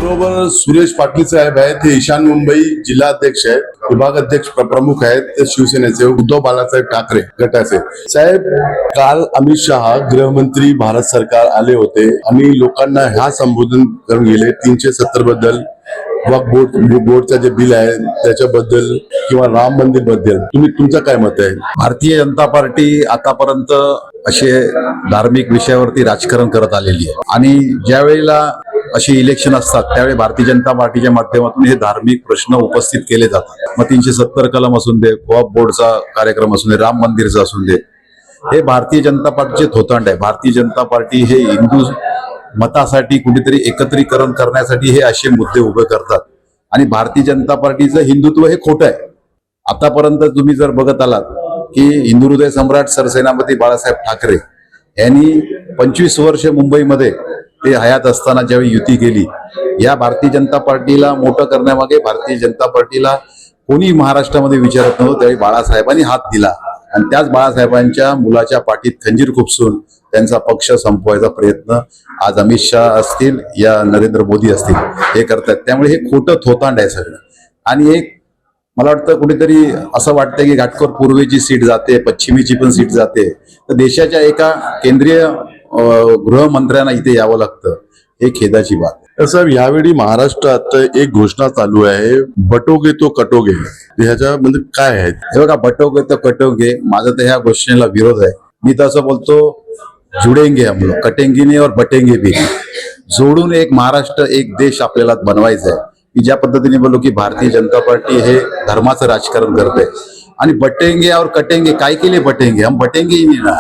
बरोबर सुरेश पाटील साहेब आहेत, ते ईशान मुंबई जिल्हाध्यक्ष आहेत, विभागाध्यक्ष प्रमुख आहेत, ते शिवसेनेचे उद्धव बाळासाहेब ठाकरे गटाचे साहेब. काल अमित शहा गृहमंत्री भारत सरकार आले होते आणि लोकांना ह्या संबोधन करून गेले 370 बद्दल, वक्फ बोर्डचं जे बिल आहे त्याच्याबद्दल किंवा राम मंदिर बद्दल तुमचं काय मत आहे? भारतीय जनता पार्टी आतापर्यंत असे धार्मिक विषयावरती राजकारण करत आलेली आहे आणि ज्या वेळेला अशी इलेक्शन असतात त्यावेळी भारतीय जनता पार्टीच्या माध्यमातून हे धार्मिक प्रश्न उपस्थित केले जातात. मग 370 कलम असून दे, वक्फ बोर्डचा कार्यक्रम असून दे, राम मंदिरचा असून दे, हे भारतीय जनता पार्टीचे थोतांड आहे. भारतीय जनता पार्टी हे हिंदू मतासाठी कुठेतरी एकत्रीकरण करण्यासाठी हे असे मुद्दे उभे करतात आणि भारतीय जनता पार्टीचं हिंदुत्व हे खोटं आहे. आतापर्यंत तुम्ही जर बघत आलात की हिंदू हृदय सम्राट सरसेनापती बाळासाहेब ठाकरे यांनी 25 वर्ष मुंबईमध्ये ते हयात असताना ज्यावेळी युती केली, या भारतीय जनता पार्टीला मोठं करण्यामागे भारतीय जनता पार्टीला कोणी महाराष्ट्रामध्ये विचारत नव्हतं, त्यावेळी बाळासाहेबांनी हात दिला आणि त्याच बाळासाहेबांच्या मुलाच्या पाठीत खंजीर खुपसून त्यांचा पक्ष संपवायचा प्रयत्न आज अमित शहा असतील या नरेंद्र मोदी असतील हे करतात. त्यामुळे हे खोटं थोतांड आहे सगळं. आणि एक मला वाटतं कुठेतरी असं वाटतं की घाटकोपर पूर्वेची सीट जाते, पश्चिमेची पण सीट जाते, तर देशाच्या एका केंद्रीय गृहमंत्र्यांना इथे यावं लागतं, हे खेदाची बात आहे. साहेब, यावेळी महाराष्ट्रात एक घोषणा चालू आहे, बटोगे तो कटोगे. ह्याच्या म्हणजे काय आहे? हे बघा, बटोगे तो कटोगे, माझा तर ह्या घोषणेला विरोध आहे. मी तर असं बोलतो, जुडेंगे हम लोग, कटेंगे नहीं और बटेंगे भी. जोडून एक महाराष्ट्र, एक देश आपल्याला बनवायचा आहे. मी ज्या पद्धतीने बोललो की भारतीय जनता पार्टी हे धर्माचं राजकारण करते आणि बटेंगे और कटेंगे काय के लिए बटेंगे? हम बटेंगे ही नहीं ना,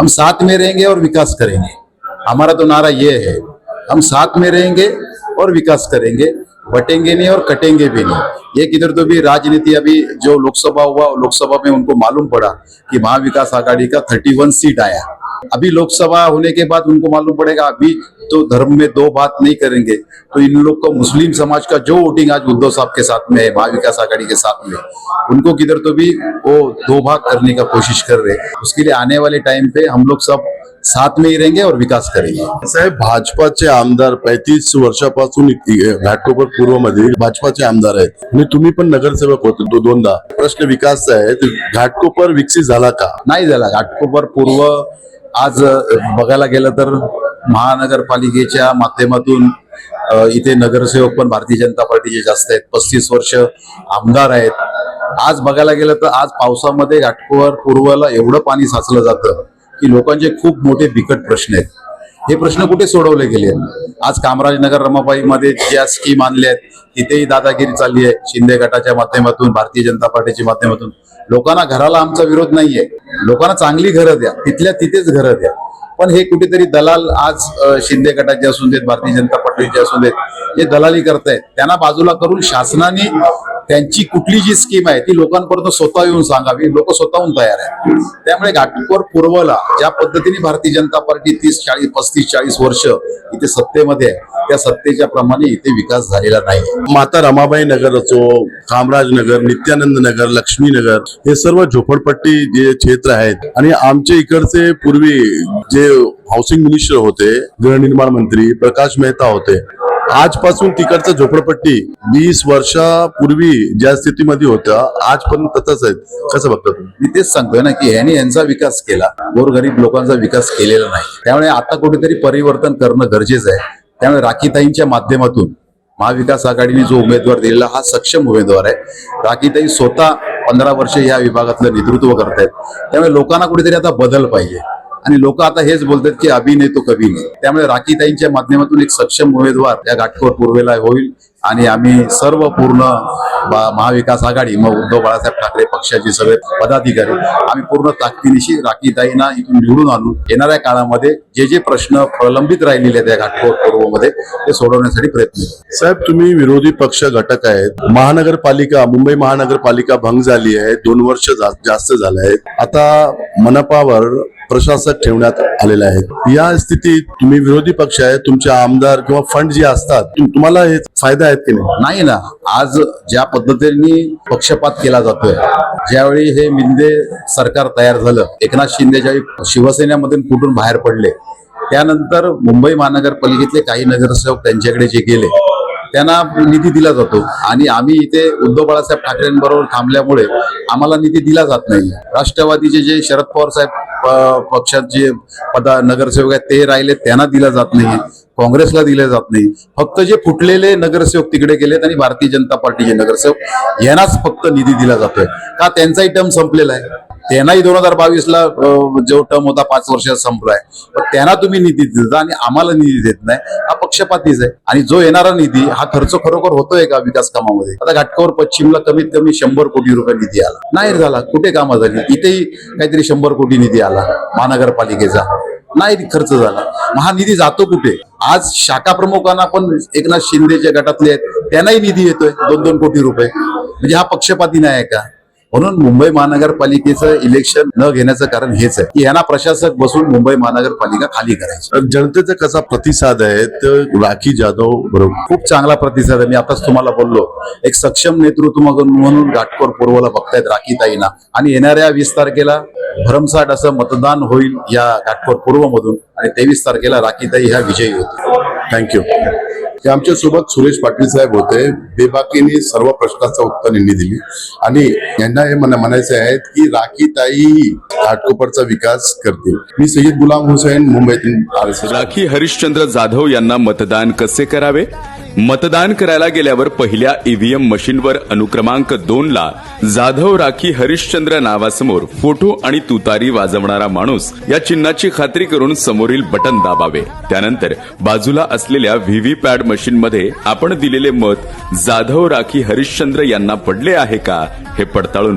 हम साथ में रहेंगे और विकास करेंगे. हमारा तो नारा ये है, हम साथ में रहेंगे और विकास करेंगे, बटेंगे नहीं और कटेंगे भी नहीं. ये किधर तो भी राजनीति, अभी जो लोकसभा हुआ, लोकसभा में उनको मालूम पड़ा कि महाविकास आघाड़ी का 31 सीट आया. अभी लोकसभा होने के बाद उनको मालूम पड़ेगा अभी तो धर्म में दो बात नहीं करेंगे, तो इन लोग को मुस्लिम समाज का जो वोटिंग आज उद्धव साहब के साथ में है, महाविकास आघाड़ी के साथ में, उनको किधर तो भी वो दो भाग करने का कोशिश कर रहे. उसके लिए आने वाले टाइम पे हम लोग सब साथ में ही रहेंगे और विकास करेंगे. साहेब, भाजपाचे आमदार 35 वर्षापासून घाटकोपर पूर्व मध्ये भाजपाचे आमदार आहेत आणि तुम्ही पण नगरसेवक होते दोनदा. प्रश्न विकासचा आहे, घाटकोपर विकसित झाला का? नाही झाला. घाटकोपर पूर्व आज बघायला गेलं तर महानगरपालिकेच्या माध्यमातून इथे नगरसेवक पण भारतीय जनता पार्टीचे जास्त आहेत. 35 वर्ष आमदार आहेत. आज बघायला गेलं तर आज पावसामध्ये घाटकोपर पूर्वला एवढं पाणी साचलं जातं की लोकांचे खूप मोठे बिकट प्रश्न आहेत. हे प्रश्न कुठे सोडवले गेले? आज कामराजनगर रमाबाईमध्ये ज्या स्कीम आणल्या आहेत तिथेही दादागिरी चालली आहे शिंदे गटाच्या माध्यमातून, भारतीय जनता पार्टीच्या माध्यमातून. लोकांना घराला आमचा विरोध नाहीये, लोकांना चांगली घरं द्या, तिथल्या तिथेच घरं द्या. पण हे कुठेतरी दलाल आज शिंदे गटाचे असून देत, भारतीय जनता पार्टीचे असून देत, हे दलाली करतायत. त्यांना बाजूला करून शासनाने त्यांची कुठली जी स्कीम आहे ती लोकांपर्यंत स्वतः येऊन सांगावी. लोक स्वतःहून तयार आहेत. त्यामुळे घाटकोपर पूर्वला ज्या पद्धतीने भारतीय जनता पार्टी 35-40 वर्ष इथे सत्तेमध्ये आहे, त्या सत्तेच्या प्रमाणे इथे विकास झालेला नाही. माता रमाबाई नगर असो, कामराज नगर, नित्यानंद नगर, लक्ष्मी नगर, हे सर्व झोपडपट्टी जे क्षेत्र आहेत आणि आमच्या इकडचे पूर्वी जे हाऊसिंग मिनिस्टर होते, गृहनिर्माण मंत्री प्रकाश मेहता होते. आजपासून तिकडचं झोपडपट्टी 20 वर्षापूर्वी ज्या स्थितीमध्ये होत्या आज पण तसंच आहे. कसं बघता तुम्ही? मी तेच सांगतोय ना की यांनी यांचा विकास केला, गोरगरीब लोकांचा विकास केलेला नाही. त्यामुळे आता कुठेतरी परिवर्तन करणं गरजेचं आहे. त्यामुळे राखीताईंच्या माध्यमातून महाविकास आघाडीने जो उमेदवार दिलेला हा सक्षम उमेदवार आहे. राखीताई स्वतः 15 वर्ष या विभागातलं नेतृत्व करतायत. त्यामुळे लोकांना कुठेतरी आता बदल पाहिजे आणि लोक आता हेच बोलतात की अभी नाही तो कभी नाही. त्यामुळे राखीताईंच्या माध्यमातून एक सक्षम उमेदवार या घाटकोपर पूर्वेला होईल आणि आम्ही सर्व पूर्ण महाविकास आघाडी, मग उद्धव बाळासाहेब ठाकरे पक्षाचे सगळे पदाधिकारी आम्ही पूर्ण ताकदीनिशी राखीताईंना इथून निवडून आणून येणाऱ्या काळामध्ये जे जे प्रश्न प्रलंबित राहिलेले आहेत या घाटकोपर पूर्वमध्ये ते सोडवण्यासाठी प्रयत्न करू. साहेब, तुम्ही विरोधी पक्ष घटक आहेत. महानगरपालिका, मुंबई महानगरपालिका भंग झाली आहे, 2 वर्ष जास्त झाले आहेत. आता मनपावर प्रशासक ठेवण्यात आलेले आहेत. या स्थितीत तुम्ही विरोधी पक्ष आहे, तुमचे आमदार किंवा फंड जे असतात तुम्हाला हे फायदा आहेत की नाही ना? आज ज्या पद्धतीने पक्षपात केला जातोय, ज्यावेळी हे मिंदे सरकार तयार झालं, एकनाथ शिंदे ज्यावेळी शिवसेनेमधून कुठून बाहेर पडले, त्यानंतर मुंबई महानगरपालिकेतले काही नगरसेवक त्यांच्याकडे जे गेले त्यांना निधी दिला जातो आणि आम्ही इथे उद्धव बाळासाहेब ठाकरेंबरोबर थांबल्यामुळे आम्हाला निधी दिला जात नाही. राष्ट्रवादीचे जे शरद पवार साहेब पक्षात जे नगरसेवक आहेत ते राहिले, त्यांना दिला जात नाही. काँग्रेसला दिले जात नाही. फक्त जे फुटलेले नगरसेवक तिकडे गेलेत आणि भारतीय जनता पार्टीचे नगरसेवक यांनाच फक्त निधी दिला जातोय. का त्यांचाही टर्म संपलेला आहे. त्यांनाही 2022ला जो टर्म होता 5 वर्षात संपलाय. पण त्यांना तुम्ही निधी देता आणि आम्हाला निधी देत नाही, हा पक्षपातीच आहे. आणि जो येणारा निधी हा खर्च खरोखर होतोय का विकास कामामध्ये? आता घाटकोपर पश्चिमला कमीत कमी 100 कोटी रुपये निधी आला, नाही झाला. कुठे कामं झाली? इथेही काहीतरी 100 कोटी निधी आला महानगरपालिकेचा, नाही खर्च झाला. मग हा निधी जातो कुठे? आज शाखा प्रमुखांना पण एकनाथ शिंदेच्या गटातले आहेत, त्यांनाही निधी येतोय 2-2 कोटी रुपये. म्हणजे हा पक्षपाती नाही आहे का? म्हणून मुंबई महानगरपालिकेचं इलेक्शन न घेण्याचं कारण हेच आहे की यांना प्रशासक बसून मुंबई महानगरपालिका खाली करायची. जनतेचा कसा प्रतिसाद आहे तर राखी जाधव बरोबर? खूप चांगला प्रतिसाद आहे. मी आताच तुम्हाला बोललो, एक सक्षम नेतृत्व म्हणून घाटकोपर पूर्वला बघतायत राखीताईंना. आणि येणाऱ्या 20 तारखेला भरमसाठ असं मतदान होईल या घाटकोपर पूर्व मधून आणि 23 तारखेला राखीताई ह्या विजयी होतील. थँक्यू. ते आमच्या सोबत सुरेश पाटील साहेब होते. बेबाकीने सर्व प्रश्नाचं उत्तर यांनी दिली आणि यांना हे म्हणायचे आहे की राखीताई घाटकोपरचा विकास करतील. मी सय्यद गुलाम हुसैन, मुंबईतून RSS. राखी हरिश्चंद्र जाधव यांना मतदान कसे करावे? मतदान करायला गेल्यावर पहिल्या ईव्हीएम मशीनवर अनुक्रमांक 2 ला जाधव राखी हरिश्चंद्र नावासमोर फोटो आणि तुतारी वाजवणारा माणूस या चिन्हाची खात्री करून समोरील बटन दाबावे. त्यानंतर बाजूला असलेल्या व्हीव्हीपॅट मशीनमध्ये आपण दिलेले मत जाधव राखी हरिश्चंद्र यांना पडले आहे का हे पडताळून